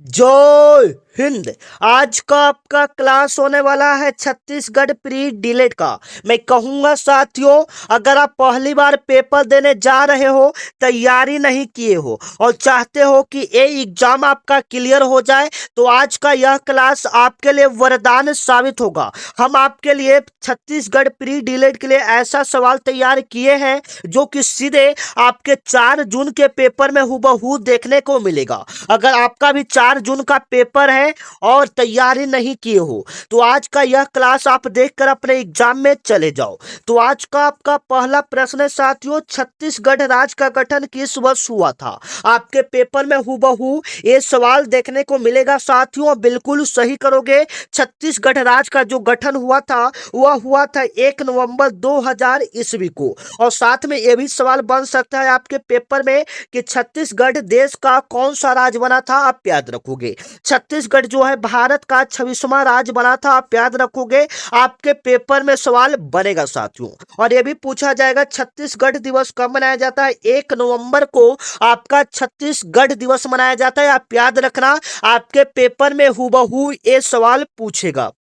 जय हिंद। आज का आपका क्लास होने वाला है छत्तीसगढ़ प्री डिलेट का। मैं कहूंगा साथियों, अगर आप पहली बार पेपर देने जा रहे हो, तैयारी नहीं किए हो और चाहते हो कि ये एग्जाम आपका क्लियर हो जाए, तो आज का यह क्लास आपके लिए वरदान साबित होगा। हम आपके लिए छत्तीसगढ़ प्री डिलेट के लिए ऐसा सवाल तैयार किए हैं जो कि सीधे आपके 4 जून के पेपर में हूबहू देखने को मिलेगा। अगर आपका भी 4 जून का पेपर है और तैयारी नहीं किए हो, तो आज का यह क्लास आप देखकर अपने एग्जाम में चले जाओ। तो आज का आपका पहला प्रश्न है साथियों, छत्तीसगढ़ राज्य का गठन किस वर्ष हुआ था? आपके पेपर में हूबहू ये सवाल देखने को मिलेगा साथियों, बिल्कुल सही करोगे। छत्तीसगढ़ राज्य का जो गठन हुआ था वह हुआ था 1 नवंबर 2000 ईस्वी को। और साथ में यह भी सवाल बन सकता है आपके पेपर में कि छत्तीसगढ़ देश का कौन सा राज्य बना था, आप याद रखोगे। छत्तीसगढ़ जो है भारत का 26वां राज्य बना था, आप याद रखोगे। आपके पेपर में सवाल बनेगा साथियों। और यह भी पूछा जाएगा छत्तीसगढ़ दिवस कब मनाया जाता है? 1 नवंबर को आपका छत्तीसगढ़ दिवस मनाया जाता है, आप याद रखना। आपके पेपर में हूबहू ये सवाल पूछेगा।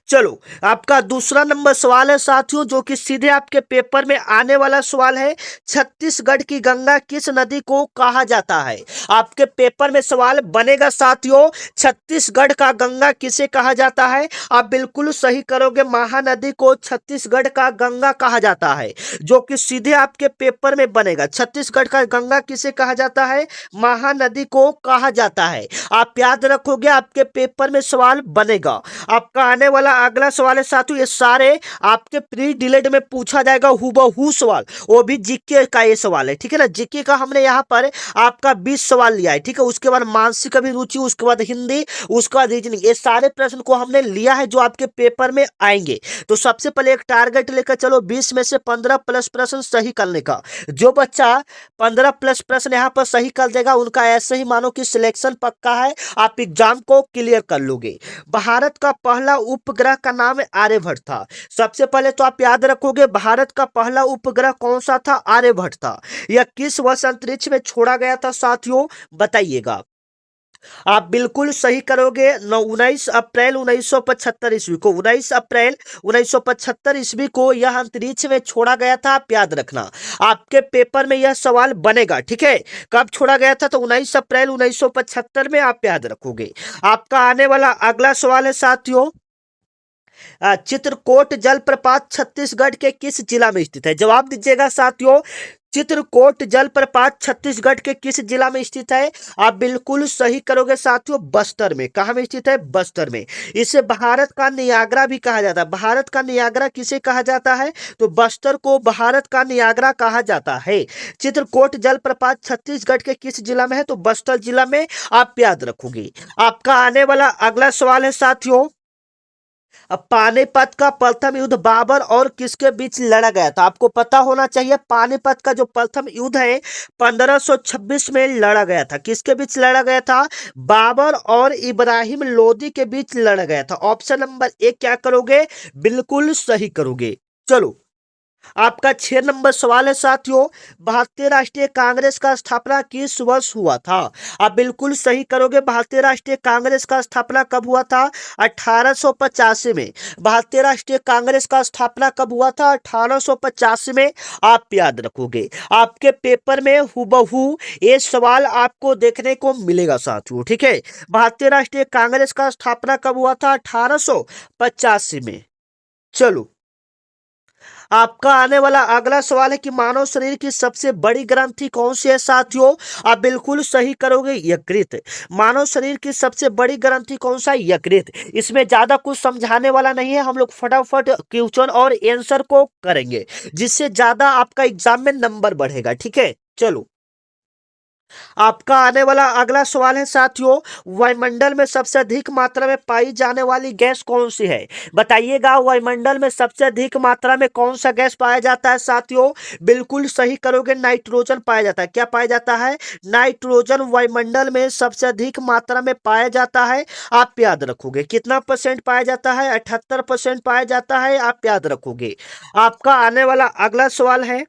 चलो, आपका दूसरा नंबर सवाल है साथियों, जो कि सीधे आपके पेपर में आने वाला सवाल है। छत्तीसगढ़ की गंगा किस नदी को कहा जाता है? आपके पेपर में सवाल बनेगा साथियों, छत्तीसगढ़ का गंगा किसे कहा जाता है? आप बिल्कुल सही करोगे, महानदी को छत्तीसगढ़ का गंगा कहा जाता है, जो कि सीधे आपके पेपर में बनेगा। छत्तीसगढ़ का गंगा किसे कहा जाता है? महानदी को कहा जाता है, आप याद रखोगे। आपके पेपर में सवाल बनेगा। आपका आने वाला अगला सवाल है साथियों, ये सारे आपके प्री डिलेट में पूछा जाएगा हूबहू सवाल, वो भी जीके का ये सवाल है, ठीक है ना। जीके का हमने यहाँ पर आपका 20 सवाल लिया है, ठीक है। उसके बाद मानसिक अभिरुचि, उसके बाद हिंदी, उसके बाद रीजनिंग, ये सारे प्रश्न को हमने लिया है जो आपके पेपर में आएंगे। तो सबसे पहले एक टारगेट लेकर चलो, 20 में से 15 प्लस प्रश्न सही करने का। जो बच्चा 15 प्लस प्रश्न यहाँ पर सही कर देगा, उनका ऐसे ही मानो कि सिलेक्शन पक्का है, आप एग्जाम को क्लियर कर लोगे। भारत का पहला उपग्रह का नाम आर्यभट्ट था। सबसे पहले तो आप याद रखोगे, भारत का पहला उपग्रह कौन सा था? आर्यभट्ट था। यह किस वर्ष अंतरिक्ष में छोड़ा गया था साथियों, बताइएगा। आप बिल्कुल सही करोगे। 19 अप्रैल 1975 ईस्वी को, 19 अप्रैल 1975 ईस्वी को यह अंतरिक्ष में छोड़ा गया था, आप याद रखना। आपके पेपर में यह सवाल बनेगा, ठीक है। कब छोड़ा गया था? तो 19 अप्रैल 1975 में, आप याद रखोगे। आपका आने वाला अगला सवाल है साथियों, चित्रकोट जलप्रपात छत्तीसगढ़ के किस जिला में स्थित है? जवाब दीजिएगा साथियों, चित्रकोट जलप्रपात छत्तीसगढ़ के किस जिला में स्थित है? आप बिल्कुल सही करोगे साथियों, बस्तर में। कहां में स्थित है? बस्तर में। इसे भारत का नियाग्रा भी कहा जाता है। भारत का नियाग्रा किसे कहा जाता है? तो बस्तर को भारत का नियाग्रा कहा जाता है। चित्रकोट जलप्रपात छत्तीसगढ़ के किस जिला में है? तो बस्तर जिला में, आप याद रखोगे। आपका आने वाला अगला सवाल है साथियों, अब पानीपत का प्रथम युद्ध बाबर और किसके बीच लड़ा गया था? आपको पता होना चाहिए, पानीपत का जो प्रथम युद्ध है 1526 में लड़ा गया था। किसके बीच लड़ा गया था? बाबर और इब्राहिम लोदी के बीच लड़ा गया था। ऑप्शन नंबर 1 क्या करोगे? बिल्कुल सही करोगे। चलो, आपका 6 नंबर सवाल है साथियों, भारतीय राष्ट्रीय कांग्रेस का स्थापना किस वर्ष हुआ था? आप बिल्कुल सही करोगे। भारतीय राष्ट्रीय कांग्रेस का स्थापना कब हुआ था? 1885 में। भारतीय राष्ट्रीय कांग्रेस का स्थापना कब हुआ था? 1885 में, आप याद रखोगे। आपके पेपर में हूबहू ये सवाल आपको देखने को मिलेगा साथियों, ठीक है। भारतीय राष्ट्रीय कांग्रेस का स्थापना कब हुआ था? 1885 में। चलो, आपका आने वाला अगला सवाल है कि मानव शरीर की सबसे बड़ी ग्रंथि कौन सी है साथियों? आप बिल्कुल सही करोगे, यकृत। मानव शरीर की सबसे बड़ी ग्रंथि कौन सा है? यकृत। इसमें ज्यादा कुछ समझाने वाला नहीं है, हम लोग फटाफट क्वेश्चन और आंसर को करेंगे, जिससे ज्यादा आपका एग्जाम में नंबर बढ़ेगा, ठीक है। चलो, आपका आने वाला अगला सवाल है साथियों, वायुमंडल में सबसे अधिक मात्रा में पाई जाने वाली गैस कौन सी है? बताइएगा, वायुमंडल में सबसे अधिक मात्रा में कौन सा गैस पाया जाता है साथियों? बिल्कुल सही करोगे, नाइट्रोजन पाया जाता है। क्या पाया जाता है? नाइट्रोजन वायुमंडल में सबसे अधिक मात्रा में पाया जाता है, आप याद रखोगे। कितना परसेंट पाया जाता है? 78% पाया जाता है, आप याद रखोगे। आपका आने वाला अगला सवाल है,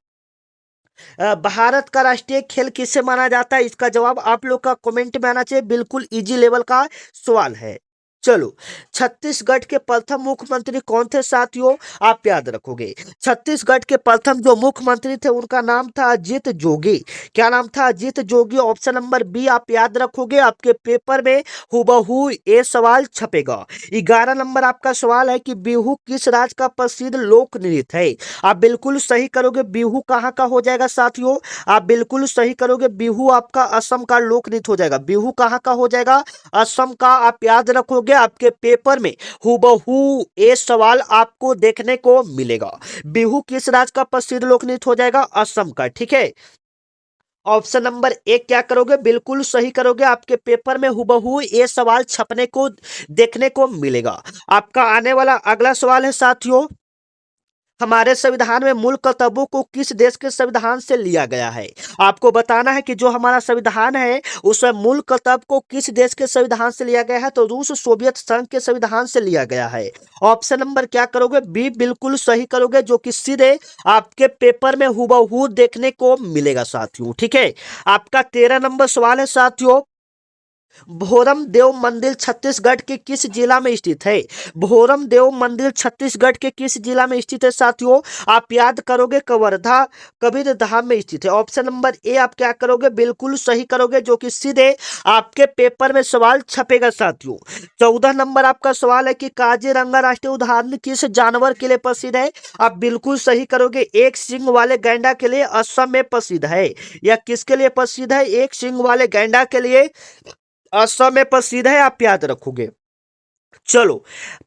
भारत का राष्ट्रीय खेल किसे माना जाता है? इसका जवाब आप लोग का कमेंट में आना चाहिए। बिल्कुल इजी लेवल का सवाल है। चलो, छत्तीसगढ़ के प्रथम मुख्यमंत्री कौन थे साथियों? आप याद रखोगे। छत्तीसगढ़ के प्रथम जो मुख्यमंत्री थे उनका नाम था अजीत जोगी। क्या नाम था? Ajit Jogi. Option number B आप याद रखोगे, आपके पेपर में हूबहू ये सवाल छपेगा। 11 नंबर आपका सवाल है कि बिहू किस राज्य का प्रसिद्ध लोक नृत्य है? आप बिल्कुल सही करोगे। बिहू कहाँ का हो जाएगा साथियों? आप बिल्कुल सही करोगे। बिहू आपका असम का लोक नृत्य हो जाएगा। बिहू कहाँ का हो जाएगा? असम का। आप याद रखोगे, आपके पेपर में हूबहू ये सवाल आपको देखने को मिलेगा। बिहू किस राज्य का प्रसिद्ध लोक नृत्य हो जाएगा? असम का। ठीक है। ऑप्शन नंबर एक क्या करोगे? बिल्कुल सही करोगे। आपके पेपर में हूबहू ये सवाल छपने को देखने को मिलेगा। आपका आने वाला अगला सवाल है साथियों, हमारे संविधान में मूल कर्तव्यों को किस देश के संविधान से लिया गया है? आपको बताना है कि जो हमारा संविधान है उसमें मूल कर्तव्य को किस देश के संविधान से लिया गया है? तो रूस सोवियत संघ के संविधान से लिया गया है। ऑप्शन नंबर क्या करोगे? बी बिल्कुल सही करोगे, जो कि सीधे आपके पेपर में हूबहू देखने को मिलेगा साथियों। ठीक है। आपका 13 नंबर सवाल है साथियों, भोरम देव मंदिर छत्तीसगढ़ के किस जिला में स्थित है? भोरम देव मंदिर छत्तीसगढ़ के किस जिला में स्थित है साथियों? आप याद करोगे, कवर्धा कबीर धाम में स्थित है। ऑप्शन नंबर ए आप क्या करोगे? बिल्कुल सही करोगे, जो कि सीधे आपके पेपर में सवाल छपेगा साथियों। 14 नंबर आपका सवाल है कि काजीरंगा राष्ट्रीय उद्यान किस जानवर के लिए प्रसिद्ध है? आप बिल्कुल सही करोगे, एक सींग वाले गैंडा के लिए असम में प्रसिद्ध है। यह किसके लिए प्रसिद्ध है? एक सींग वाले गैंडा के लिए असम में प्रसिद्ध है। आप याद रखोगे। चलो,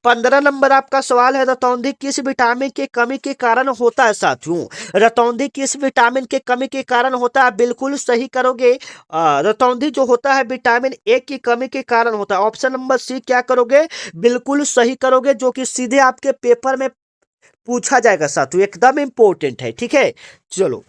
15 नंबर आपका सवाल है, रतौंधी किस विटामिन की कमी के कारण होता है साथियों? रतौंधी किस विटामिन के कमी के कारण होता है? आप बिल्कुल सही करोगे। रतौंधी जो होता है विटामिन ए की कमी के कारण होता है। ऑप्शन नंबर सी क्या करोगे? बिल्कुल सही करोगे, जो कि सीधे आपके पेपर में पूछा जाएगा साथियों। एकदम इंपॉर्टेंट है। ठीक है। चलो,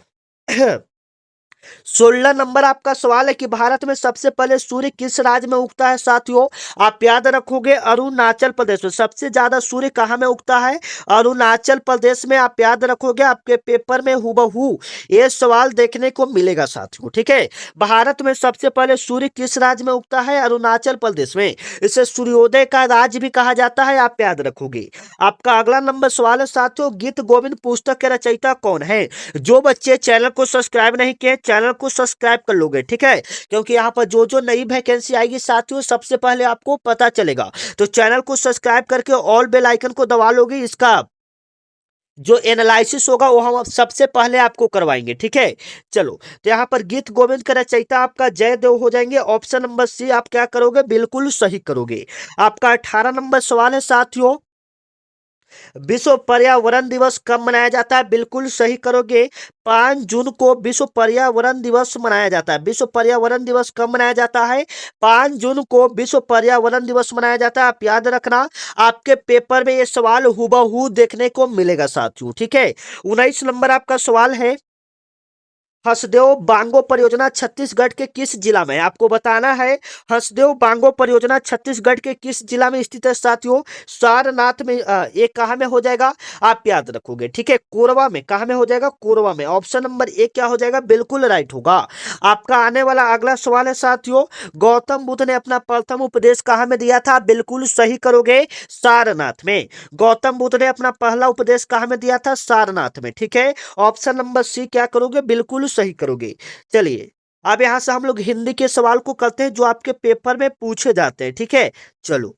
16 नंबर आपका सवाल है कि भारत में सबसे पहले सूर्य किस राज्य में उगता है साथियों? आप याद रखोगे, अरुणाचल प्रदेश में। सबसे ज्यादा सूर्य कहाँ में उगता है? अरुणाचल प्रदेश में। आप याद रखोगे, आपके पेपर में हूबहू ये सवाल देखने को मिलेगा साथियों। ठीक है। भारत में सबसे पहले सूर्य किस राज्य में उगता है? अरुणाचल प्रदेश में। इसे सूर्योदय का राज्य भी कहा जाता है। आप याद रखोगे। आपका अगला नंबर सवाल है साथियों, गीत गोविंद पुस्तक के रचयिता कौन है? जो बच्चे चैनल को सब्सक्राइब नहीं किए, चैनल को सब्सक्राइब कर लोगे। ठीक है। क्योंकि यहाँ पर जो जो नई वैकेंसी आएगी साथियों सबसे पहले आपको पता चलेगा। तो चैनल को सब्सक्राइब करके ऑल बेल आइकन को दबा लोगे। इसका जो एनालिसिस होगा वो हम सबसे पहले आपको करवाएंगे। ठीक है। चलो, तो यहाँ पर गीत गोविंद का रचयिता आपका जयदेव हो जाएंगे। ऑप्शन नंबर सी आप क्या करोगे? बिल्कुल सही करोगे। आपका 18 नंबर सवाल है साथियों, विश्व पर्यावरण दिवस कब मनाया जाता है? बिल्कुल सही करोगे। 5 जून को विश्व पर्यावरण दिवस मनाया जाता है। विश्व पर्यावरण दिवस कब मनाया जाता है? 5 जून को विश्व पर्यावरण दिवस मनाया जाता है। आप याद रखना, आपके पेपर में ये सवाल हूबहू देखने को मिलेगा साथियों। ठीक है। 19 नंबर आपका सवाल है, हसदेव बांगो परियोजना छत्तीसगढ़ के किस जिला में है? आपको बताना है, हसदेव बांगो परियोजना छत्तीसगढ़ के किस जिला में स्थित है साथियों? सारनाथ में। ये कहाँ में हो जाएगा? आप याद रखोगे। ठीक है। कोरबा में। कहाँ में हो जाएगा? कोरबा में। ऑप्शन नंबर एक क्या हो जाएगा? बिल्कुल राइट होगा। आपका आने वाला अगला सवाल है साथियों, गौतम बुद्ध ने अपना प्रथम उपदेश कहाँ में दिया था? बिल्कुल सही करोगे, सारनाथ में। गौतम बुद्ध ने अपना पहला उपदेश कहाँ में दिया था? सारनाथ में। ठीक है। ऑप्शन नंबर सी क्या करोगे? बिल्कुल सही करोगे। चलिए, अब यहां से हम लोग हिंदी के सवाल को करते हैं जो आपके पेपर में पूछे जाते हैं। ठीक है। चलो,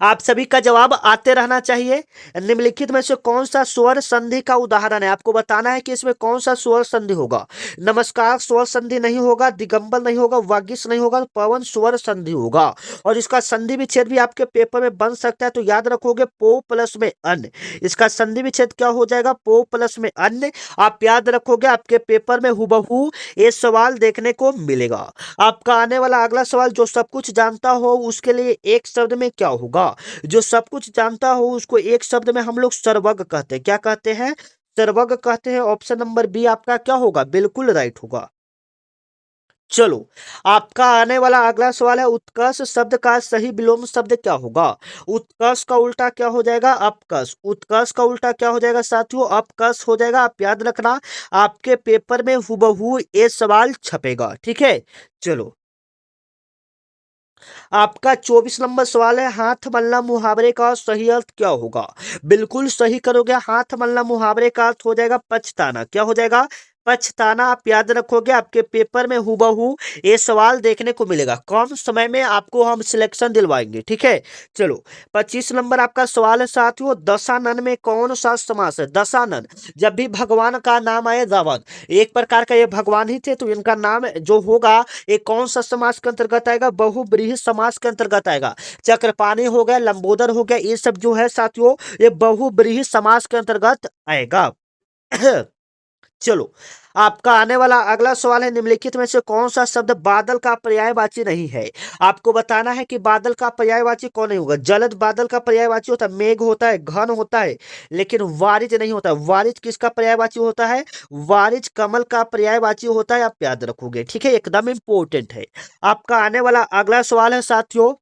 आप सभी का जवाब आते रहना चाहिए। निम्नलिखित में से कौन सा स्वर संधि का उदाहरण है? आपको बताना है कि इसमें कौन सा स्वर संधि होगा। नमस्कार स्वर संधि नहीं होगा, दिगंबर नहीं होगा, वागिश नहीं होगा, पवन स्वर संधि होगा। और इसका संधि विच्छेद भी आपके पेपर में बन सकता है। तो याद रखोगे, पो प्लस में अन। इसका संधि विच्छेद क्या हो जाएगा? पो प्लस में अन। आप याद रखोगे, आपके पेपर में हूबहू ये सवाल देखने को मिलेगा। आपका आने वाला अगला सवाल, जो सब कुछ जानता हो उसके लिए एक शब्द में क्या होगा? जो सब कुछ जानता हो उसको एक शब्द में हम लोग सर्वज्ञ कहते हैं। क्या कहते हैं? सर्वज्ञ कहते हैं। ऑप्शन नंबर बी आपका क्या होगा? बिल्कुल राइट होगा। चलो, आपका आने वाला अगला सवाल है, उत्कर्ष शब्द का सही विलोम शब्द क्या होगा? उत्कर्ष का उल्टा क्या हो जाएगा? अपकर्ष। उत्कर्ष का उल्टा क्या हो जाएगा साथियों? अपकर्ष हो जाएगा। आप याद रखना, आपके पेपर में हूबहू ये सवाल छपेगा, ठीक है। चलो, आपका 24 नंबर सवाल है, हाथ मलना मुहावरे का सही अर्थ क्या होगा? बिल्कुल सही करोगे। हाथ मलना मुहावरे का अर्थ हो जाएगा पछताना। क्या हो जाएगा? पछताना। आप याद रखोगे, आपके पेपर में हूबहू ये सवाल देखने को मिलेगा। कम समय में आपको हम सिलेक्शन दिलवाएंगे, ठीक है। चलो, 25 नंबर आपका सवाल है साथियों, दशानन में कौन सा समास है? दशानन, जब भी भगवान का नाम आए, रावण एक प्रकार का ये भगवान ही थे, तो इनका नाम जो होगा ये कौन सा समास के अंतर्गत आएगा? बहुब्रीहि समास के अंतर्गत आएगा। चक्रपाणी हो गया, लंबोदर हो गया, ये सब जो है साथियों, ये बहुब्रीहि समास के अंतर्गत आएगा। चलो, आपका आने वाला अगला सवाल है, निम्नलिखित में से कौन सा शब्द बादल का पर्यायवाची नहीं है? आपको बताना है कि बादल का पर्यायवाची कौन नहीं होगा। जलद बादल का पर्यायवाची होता है, मेघ होता है, घन होता है, लेकिन वारिज नहीं होता। वारिज किसका पर्यायवाची होता है? वारिज कमल का पर्यायवाची होता है। आप याद रखोगे, ठीक है, एकदम इंपॉर्टेंट है। आपका आने वाला अगला सवाल है साथियों,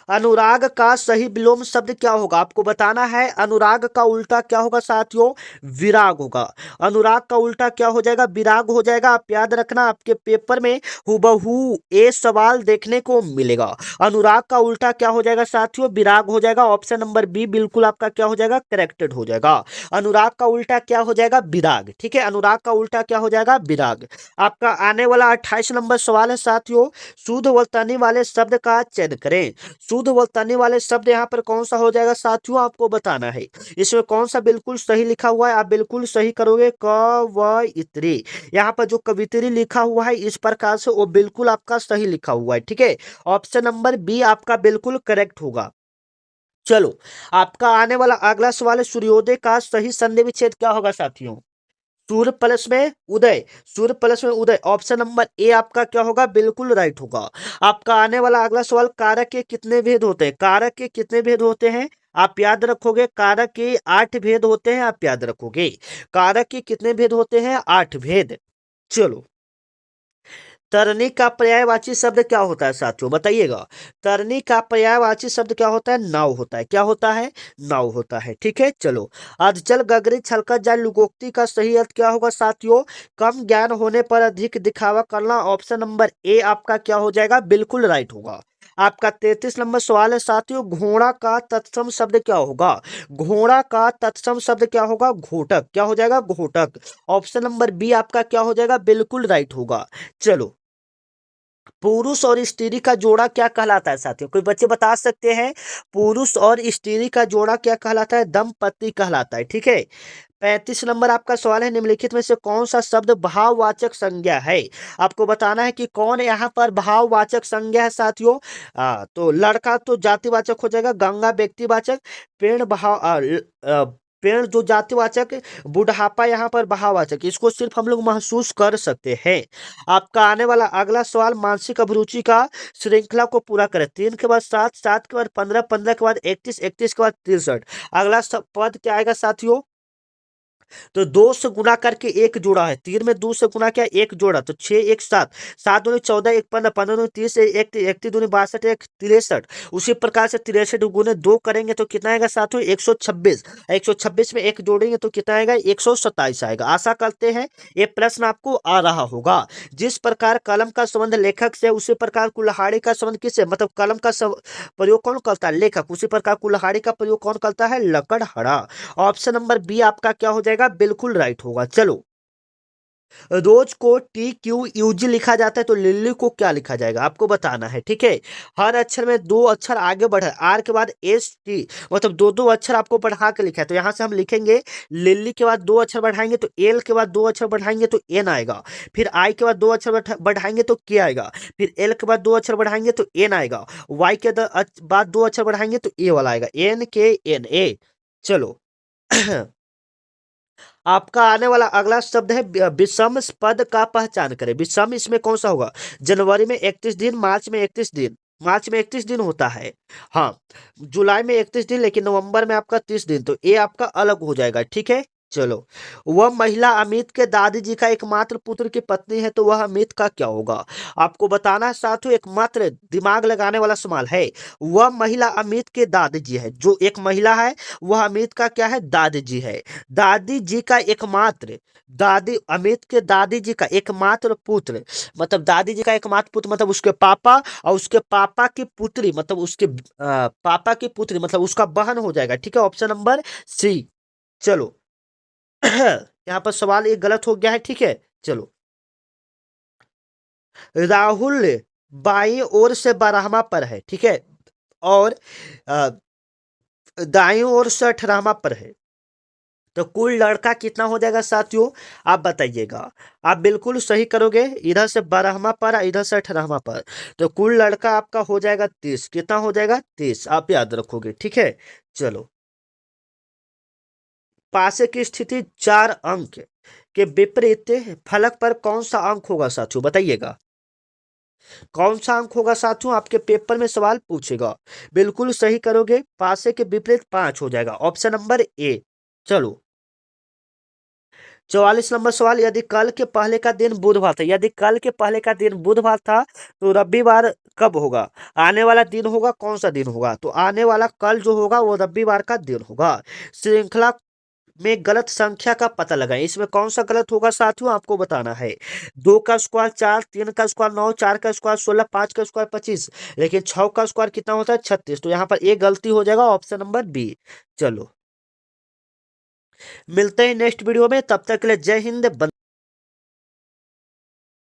अनुराग का सही विलोम शब्द क्या होगा? आपको बताना है, अनुराग का उल्टा क्या होगा साथियों? विराग होगा। अनुराग का उल्टा क्या हो जाएगा? विराग हो जाएगा। आप याद रखना, आपके पेपर में हूबहू ये सवाल देखने को मिलेगा। अनुराग का उल्टा क्या हो जाएगा साथियों? विराग हो जाएगा। ऑप्शन नंबर बी बिल्कुल आपका क्या हो जाएगा? करेक्टेड हो जाएगा। अनुराग का उल्टा क्या हो जाएगा? विराग, ठीक है। अनुराग का उल्टा क्या हो जाएगा? विराग। आपका आने वाला 28 नंबर सवाल है साथियों, शुद्ध वर्तनी वाले शब्द का चयन करें। शुद्ध वर्तनी वाले शब्द यहाँ पर कौन सा हो जाएगा साथियों? आपको बताना है। इसमें कौन सा बिल्कुल सही लिखा हुआ है? आप बिल्कुल सही करोगे। कवयित्री, यहाँ पर जो कवित्री लिखा हुआ है इस प्रकार से, वो बिल्कुल आपका सही लिखा हुआ है, ठीक है। ऑप्शन नंबर बी आपका बिल्कुल करेक्ट होगा। चलो, आपका आने वाला अगला सवाल है, सूर्योदय का सही संधि विच्छेद क्या होगा साथियों? सूर्य प्लस में उदय, सूर्य प्लस में उदय। ऑप्शन नंबर ए आपका क्या होगा? बिल्कुल राइट होगा। आपका आने वाला अगला सवाल, कारक के कितने भेद होते हैं? कारक के कितने भेद होते हैं? आप याद रखोगे, कारक के 8 भेद होते हैं। आप याद रखोगे, कारक के कितने भेद होते हैं? 8 भेद। चलो, तरनी का पर्यायवाची शब्द क्या होता है साथियों? बताइएगा। तरनी का पर्यायवाची शब्द क्या होता है? नाव होता है। क्या होता है? नाव होता है, ठीक है। चलो, अधजल गगरी छलकत जाए लुगोक्ति का सही अर्थ क्या होगा साथियों? कम ज्ञान होने पर अधिक दिखावा करना। ऑप्शन नंबर ए आपका क्या हो जाएगा? बिल्कुल राइट होगा। आपका 33 नंबर सवाल है साथियों, घोड़ा का तत्सम शब्द क्या होगा? घोड़ा का तत्सम शब्द क्या होगा? घोटक। क्या हो जाएगा? घोटक। ऑप्शन नंबर बी आपका क्या हो जाएगा? बिल्कुल राइट होगा। चलो, पुरुष और स्त्री का जोड़ा क्या कहलाता है साथियों? कोई बच्चे बता सकते हैं? पुरुष और स्त्री का जोड़ा क्या कहलाता है? दंपति कहलाता है, ठीक है। 35 नंबर आपका सवाल है, निम्नलिखित में से कौन सा शब्द भाववाचक संज्ञा है? आपको बताना है कि कौन यहाँ पर भाववाचक संज्ञा है साथियों। तो लड़का तो जातिवाचक हो जाएगा, गंगा व्यक्तिवाचक, पेड़ पेड़ जो जातिवाचक, बुढ़ापा यहाँ पर भाववाचक। इसको सिर्फ हम लोग महसूस कर सकते हैं। आपका आने वाला अगला सवाल, मानसिक अभिरुचि का श्रृंखला को पूरा करें। 3 के बाद 7, 7 के बाद 15, 15 के बाद 31, 31 के बाद 63। अगला पद क्या आएगा साथियों? तो 2 से गुना करके एक जोड़ा है, 3 में 2 से गुना किया, एक जोड़ा, तो 6 1 7, 7 दूनी 14, 1 15, 15 दूनी 30, 1 1 दूनी 62, 1 63। उसी प्रकार से 63 गुने 2 करेंगे तो कितना आएगा साथियों? 126। 126 में एक जोड़ेंगे तो कितना आएगा? 127 आएगा। आशा करते हैं ये प्रश्न आपको आ रहा होगा। जिस प्रकार कलम का संबंध लेखक से, उसी प्रकार कुल्हाड़ी का संबंध किससे, मतलब कलम का प्रयोग कौन करता है? लेखक। उसी प्रकार कुल्हाड़ी का प्रयोग कौन करता है? लकड़हारा। ऑप्शन नंबर बी आपका क्या हो जाएगा? बिल्कुल राइट होगा। चलो, रोज को टी क्यू यूजी लिखा जाता है, तो लिल्ली को क्या लिखा जाएगा? आपको बताना है, ठीक है। हर अक्षर में 2 अक्षर आगे बढ़े, आर के बाद एस टी, मतलब 2 2 अक्षर आपको बढ़ा के लिखा है, तो यहाँ से हम लिखेंगे लिल्ली के बाद 2 अक्षर बढ़ाएंगे तो एल के बाद 2 अक्षर बढ़ाएंगे तो एन आएगा। फिर आई के बाद 2 अक्षर बढ़ाएंगे तो के आएगा। फिर एल के बाद 2 अक्षर बढ़ाएंगे तो एन आएगा। वाई के बाद 2 अक्षर बढ़ाएंगे तो ए वाला आएगा, एन के एन ए। चलो, आपका आने वाला अगला शब्द है, विषम पद का पहचान करें। विषम इसमें कौन सा होगा? जनवरी में 31 दिन, मार्च में 31 दिन। मार्च में 31 दिन होता है, हाँ। जुलाई में 31 दिन, लेकिन नवंबर में आपका 30 दिन, तो ये आपका अलग हो जाएगा, ठीक है। चलो, वह महिला अमित के दादाजी का एकमात्र पुत्र की पत्नी है तो वह अमित का क्या होगा? आपको बताना है साथियों, एकमात्र दिमाग लगाने वाला सवाल है। वह महिला अमित के दादाजी है, जो एक महिला है वह अमित का क्या है? दादाजी है। दादी जी का एकमात्र, दादी अमित के दादी जी का एकमात्र पुत्र, मतलब दादी जी का एकमात्र पुत्र मतलब उसके पापा, और उसके पापा की पुत्री मतलब उसके पापा की पुत्री मतलब उसका बहन हो जाएगा। ठीक है, ऑप्शन नंबर सी। चलो, यहाँ पर सवाल एक गलत हो गया है। ठीक है, चलो, राहुल बाईं ओर से 12वां पर है। ठीक है, और अ, दाईं ओर से 18वां पर है, तो कुल लड़का कितना हो जाएगा साथियों? आप बताइएगा। आप बिल्कुल सही करोगे, इधर से 12वां पर इधर से 18वां पर, तो कुल लड़का आपका हो जाएगा 30। कितना हो जाएगा? 30। आप याद रखोगे। ठीक है, चलो, पासे की स्थिति 4 अंक के विपरीत फलक पर कौन सा अंक होगा साथियों? बताइएगा, कौन सा अंक होगा साथियों? आपके पेपर में सवाल पूछेगा। बिल्कुल सही करोगे, पासे के विपरीत 5 हो जाएगा, ऑप्शन नंबर ए। चलो, 44 नंबर सवाल, यदि कल के पहले का दिन बुधवार था, यदि कल के पहले का दिन बुधवार था तो रविवार कब होगा? आने वाला दिन होगा, कौन सा दिन होगा? तो आने वाला कल जो होगा वो रविवार का दिन होगा। श्रृंखला में गलत संख्या का पता लगाएं, इसमें कौन सा गलत होगा साथियों? आपको बताना है। 2 का स्क्वायर 4, 3 का स्क्वायर 9, 4 का स्क्वायर 16, 5 का स्क्वायर 25, लेकिन 6 का स्क्वायर कितना होता है? 36। तो यहाँ पर एक गलती हो जाएगा, ऑप्शन नंबर बी। चलो, मिलते हैं नेक्स्ट वीडियो में, तब तक के लिए जय हिंद।